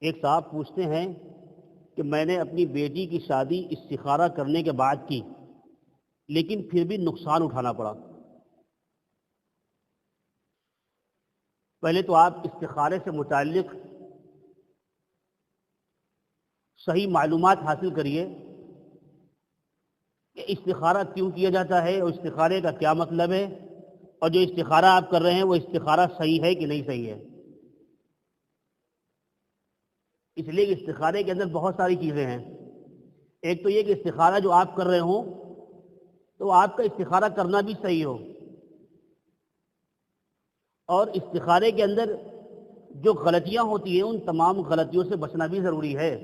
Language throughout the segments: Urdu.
ایک صاحب پوچھتے ہیں کہ میں نے اپنی بیٹی کی شادی استخارہ کرنے کے بعد کی، لیکن پھر بھی نقصان اٹھانا پڑا۔ پہلے تو آپ استخارے سے متعلق صحیح معلومات حاصل کریے کہ استخارہ کیوں کیا جاتا ہے اور استخارے کا کیا مطلب ہے، اور جو استخارہ آپ کر رہے ہیں وہ استخارہ صحیح ہے کہ نہیں صحیح ہے۔ اس لیے کہ استخارے کے اندر بہت ساری چیزیں ہیں۔ ایک تو یہ کہ استخارہ جو آپ کر رہے ہوں تو آپ کا استخارہ کرنا بھی صحیح ہو، اور استخارے کے اندر جو غلطیاں ہوتی ہیں ان تمام غلطیوں سے بچنا بھی ضروری ہے۔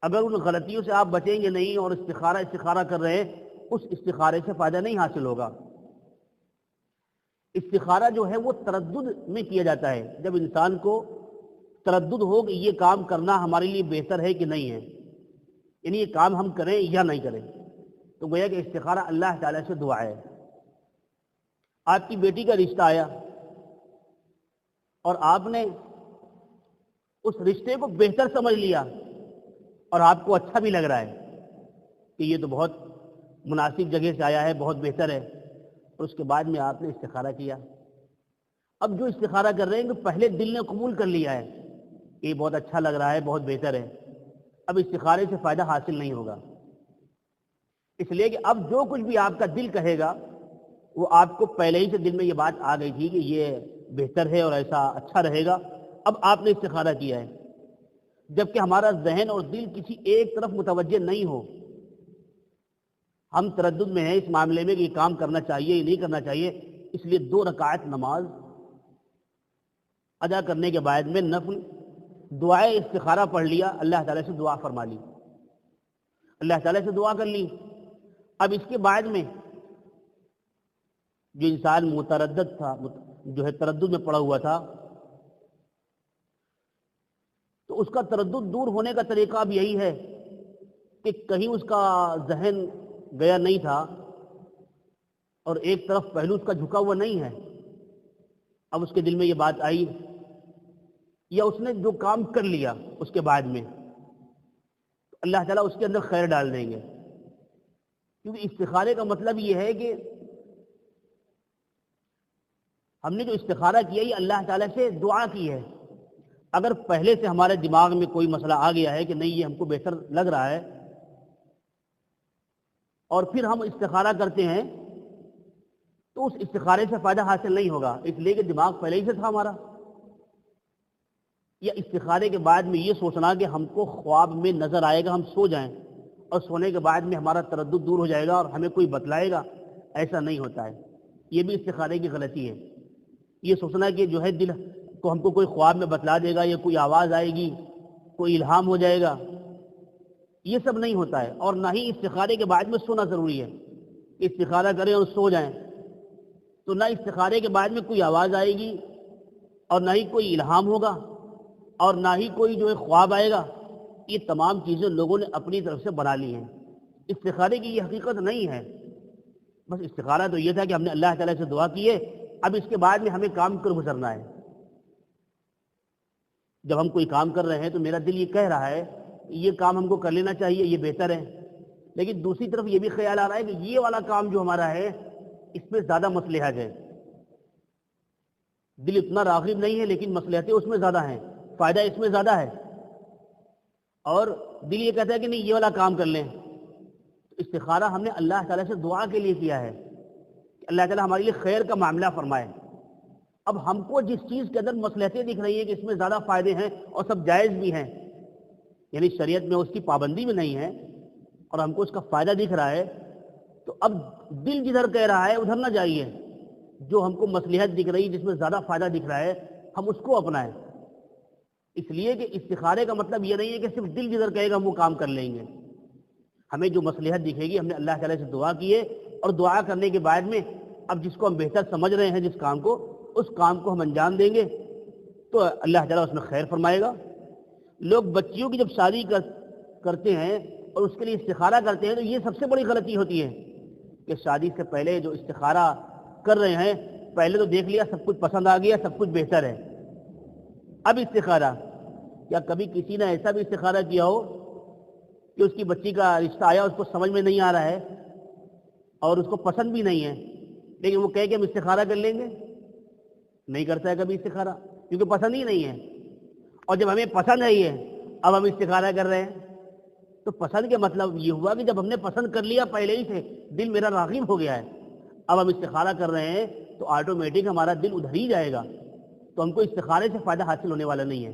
اگر ان غلطیوں سے آپ بچیں گے نہیں اور استخارہ کر رہے ہیں، اس استخارے سے فائدہ نہیں حاصل ہوگا۔ استخارہ جو ہے وہ تردد میں کیا جاتا ہے، جب انسان کو تردد ہو کہ یہ کام کرنا ہمارے لیے بہتر ہے کہ نہیں ہے، یعنی یہ کام ہم کریں یا نہیں کریں، تو گویا کہ استخارہ اللہ تعالیٰ سے دعا ہے۔ آپ کی بیٹی کا رشتہ آیا اور آپ نے اس رشتے کو بہتر سمجھ لیا اور آپ کو اچھا بھی لگ رہا ہے کہ یہ تو بہت مناسب جگہ سے آیا ہے، بہت بہتر ہے، اور اس کے بعد میں آپ نے استخارہ کیا۔ اب جو استخارہ کر رہے ہیں کہ پہلے دل نے قبول کر لیا ہے کہ یہ بہت اچھا لگ رہا ہے، بہت بہتر ہے، اب استخارے سے فائدہ حاصل نہیں ہوگا، اس لیے کہ اب جو کچھ بھی آپ کا دل کہے گا وہ آپ کو پہلے ہی سے دل میں یہ بات آ گئی تھی کہ یہ بہتر ہے اور ایسا اچھا رہے گا۔ اب آپ نے استخارہ کیا ہے، جبکہ ہمارا ذہن اور دل کسی ایک طرف متوجہ نہیں ہو، ہم تردد میں ہیں اس معاملے میں کہ یہ کام کرنا چاہیے یا نہیں کرنا چاہیے، اس لیے 2 رکعت نماز ادا کرنے کے بعد میں نفل دعائے استخارہ پڑھ لیا، اللہ تعالیٰ سے دعا فرما لی، اللہ تعالیٰ سے دعا کر لی۔ اب اس کے بعد میں جو انسان متردد تھا، جو ہے تردد میں پڑا ہوا تھا، تو اس کا تردد دور ہونے کا طریقہ اب یہی ہے کہ کہیں اس کا ذہن گیا نہیں تھا اور ایک طرف پہلو اس کا جھکا ہوا نہیں ہے، اب اس کے دل میں یہ بات آئی یا اس نے جو کام کر لیا اس کے بعد میں اللہ تعالیٰ اس کے اندر خیر ڈال دیں گے، کیونکہ استخارے کا مطلب یہ ہے کہ ہم نے جو استخارہ کیا یہ اللہ تعالیٰ سے دعا کی ہے۔ اگر پہلے سے ہمارے دماغ میں کوئی مسئلہ آ گیا ہے کہ نہیں یہ ہم کو بہتر لگ رہا ہے اور پھر ہم استخارہ کرتے ہیں تو اس استخارے سے فائدہ حاصل نہیں ہوگا، اس لیے کہ دماغ پہلے ہی سے تھا ہمارا۔ یا استخارے کے بعد میں یہ سوچنا کہ ہم کو خواب میں نظر آئے گا، ہم سو جائیں اور سونے کے بعد میں ہمارا تردد دور ہو جائے گا اور ہمیں کوئی بتلائے گا، ایسا نہیں ہوتا ہے۔ یہ بھی استخارے کی غلطی ہے، یہ سوچنا کہ جو ہے دل کو ہم کو کوئی خواب میں بتلا دے گا یا کوئی آواز آئے گی، کوئی الہام ہو جائے گا، یہ سب نہیں ہوتا ہے۔ اور نہ ہی استخارے کے بعد میں سونا ضروری ہے کہ استخارہ کریں اور سو جائیں، تو نہ استخارے کے بعد میں کوئی آواز آئے گی اور نہ ہی کوئی الہام ہوگا اور نہ ہی کوئی جو ہے خواب آئے گا۔ یہ تمام چیزیں لوگوں نے اپنی طرف سے بنا لی ہیں، استخارے کی یہ حقیقت نہیں ہے۔ بس استخارہ تو یہ تھا کہ ہم نے اللہ تعالیٰ سے دعا کی ہے، اب اس کے بعد میں ہمیں کام کر گزرنا ہے۔ جب ہم کوئی کام کر رہے ہیں تو میرا دل یہ کہہ رہا ہے یہ کام ہم کو کر لینا چاہیے، یہ بہتر ہے، لیکن دوسری طرف یہ بھی خیال آ رہا ہے کہ یہ والا کام جو ہمارا ہے اس میں زیادہ مصلحت ہے۔ دل اتنا راغب نہیں ہے لیکن مصلحتیں اس میں زیادہ ہیں، فائدہ اس میں زیادہ ہے، اور دل یہ کہتا ہے کہ نہیں یہ والا کام کر لیں۔ استخارہ ہم نے اللہ تعالیٰ سے دعا کے لیے کیا ہے کہ اللہ تعالیٰ ہمارے لیے خیر کا معاملہ فرمائے۔ اب ہم کو جس چیز کے اندر مصلحتیں دکھ رہی ہیں کہ اس میں زیادہ فائدے ہیں اور سب جائز بھی ہیں، یعنی شریعت میں اس کی پابندی بھی نہیں ہے اور ہم کو اس کا فائدہ دکھ رہا ہے، تو اب دل جدھر کہہ رہا ہے ادھر نہ جائیے، جو ہم کو مصلحت دکھ رہی جس میں زیادہ فائدہ دکھ رہا ہے ہم اس کو اپنائیں۔ اس لیے کہ استخارے کا مطلب یہ نہیں ہے کہ صرف دل جدھر کہے گا ہم وہ کام کر لیں گے، ہمیں جو مصلحت دکھے گی ہم نے اللہ تعالیٰ سے دعا کی ہے، اور دعا کرنے کے بعد میں اب جس کو ہم بہتر سمجھ رہے ہیں جس کام کو، اس کام کو ہم انجام دیں گے تو اللہ تعالیٰ اس میں خیر فرمائے گا۔ لوگ بچیوں کی جب شادی کرتے ہیں اور اس کے لیے استخارہ کرتے ہیں تو یہ سب سے بڑی غلطی ہوتی ہے کہ شادی سے پہلے جو استخارہ کر رہے ہیں پہلے تو دیکھ لیا سب کچھ پسند آ گیا، سب کچھ بہتر ہے، اب استخارہ کیا کبھی کسی نے ایسا بھی استخارہ کیا ہو کہ اس کی بچی کا رشتہ آیا، اس کو سمجھ میں نہیں آ رہا ہے اور اس کو پسند بھی نہیں ہے، لیکن وہ کہے کہ ہم استخارہ کر لیں گے؟ نہیں کرتا ہے کبھی استخارہ، کیونکہ پسند ہی نہیں ہے۔ اور جب ہمیں پسند ہے یہ، اب ہم استخارہ کر رہے ہیں، تو پسند کا مطلب یہ ہوا کہ جب ہم نے پسند کر لیا پہلے ہی سے، دل میرا راغب ہو گیا ہے، اب ہم استخارہ کر رہے ہیں تو آٹومیٹک ہمارا دل ادھر ہی جائے گا، تو ہم کو استخارے سے فائدہ حاصل ہونے والا نہیں ہے۔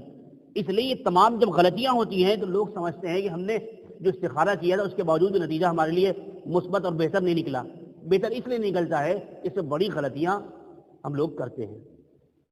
اس لیے یہ تمام جب غلطیاں ہوتی ہیں تو لوگ سمجھتے ہیں کہ ہم نے جو استخارہ کیا تھا اس کے باوجود بھی نتیجہ ہمارے لیے مثبت اور بہتر نہیں نکلا۔ بہتر اس لیے نکلتا ہے، اس سے بڑی غلطیاں ہم لوگ کرتے ہیں۔